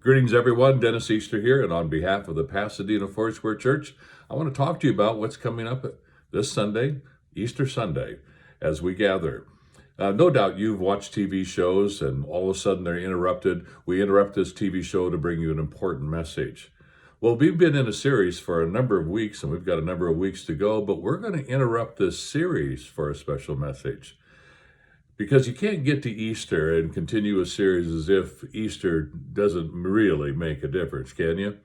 Greetings, everyone. Dennis Easter here, and on behalf of the Pasadena Foursquare Church, I want to talk to you about what's coming up this Sunday, Easter Sunday, as we gather. No doubt you've watched TV shows, and all of a sudden they're interrupted. We interrupt this TV show to bring you an important message. Well, we've been in a series for a number of weeks, and we've got a number of weeks to go, but we're going to interrupt this series for a special message. Because you can't get to Easter and continue a series as if Easter doesn't really make a difference, can you?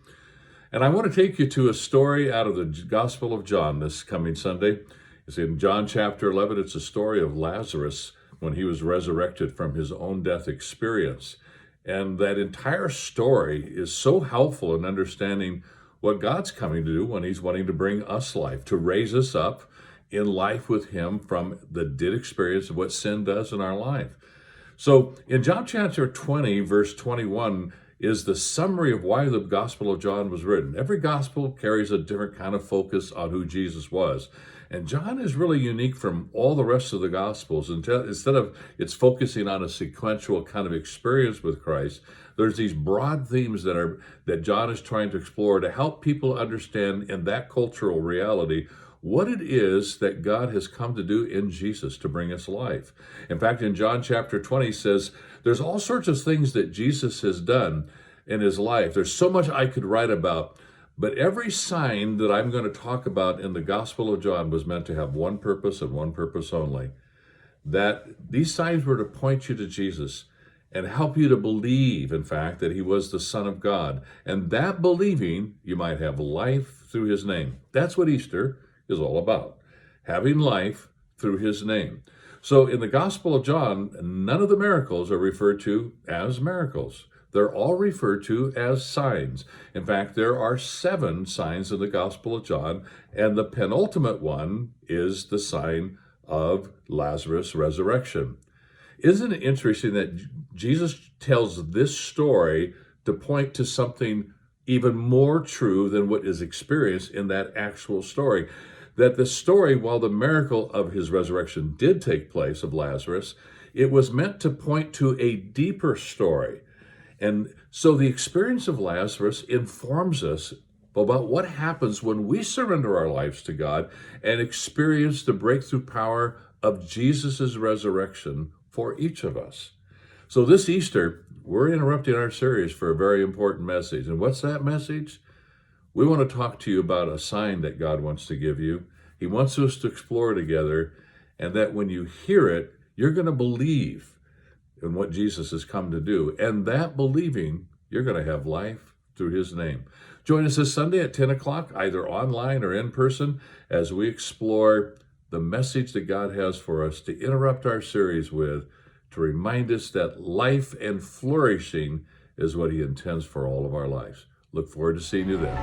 And I want to take you to a story out of the Gospel of John this coming Sunday. It's in John chapter 11. It's a story of Lazarus when he was resurrected from his own death experience. And that entire story is so helpful in understanding what God's coming to do when he's wanting to bring us life, to raise us up in life with him from the dead experience of what sin does in our life. So in John chapter 20, verse 21, is the summary of why the Gospel of John was written. Every gospel carries a different kind of focus on who Jesus was. And John is really unique from all the rest of the Gospels. Instead of it's focusing on a sequential kind of experience with Christ, there's these broad themes that John is trying to explore to help people understand in that cultural reality what it is that God has come to do in Jesus to bring us life. In fact, in John chapter 20, he says, there's all sorts of things that Jesus has done in his life. There's so much I could write about, but every sign that I'm going to talk about in the Gospel of John was meant to have one purpose and one purpose only. That these signs were to point you to Jesus and help you to believe, in fact, that he was the Son of God. And that believing, you might have life through his name. That's what Easter is all about, having life through his name. So in the Gospel of John, none of the miracles are referred to as miracles. They're all referred to as signs. In fact, there are 7 signs in the Gospel of John, and the penultimate one is the sign of Lazarus' resurrection. Isn't it interesting that Jesus tells this story to point to something even more true than what is experienced in that actual story? That the story, while the miracle of his resurrection did take place of Lazarus, it was meant to point to a deeper story. And so the experience of Lazarus informs us about what happens when we surrender our lives to God and experience the breakthrough power of Jesus' resurrection for each of us. So this Easter, we're interrupting our series for a very important message. And what's that message? We want to talk to you about a sign that God wants to give you. He wants us to explore together, and that when you hear it, you're going to believe in what Jesus has come to do. And that believing, you're going to have life through his name. Join us this Sunday at 10 o'clock, either online or in person, as we explore the message that God has for us to interrupt our series with, to remind us that life and flourishing is what he intends for all of our lives. Look forward to seeing you then.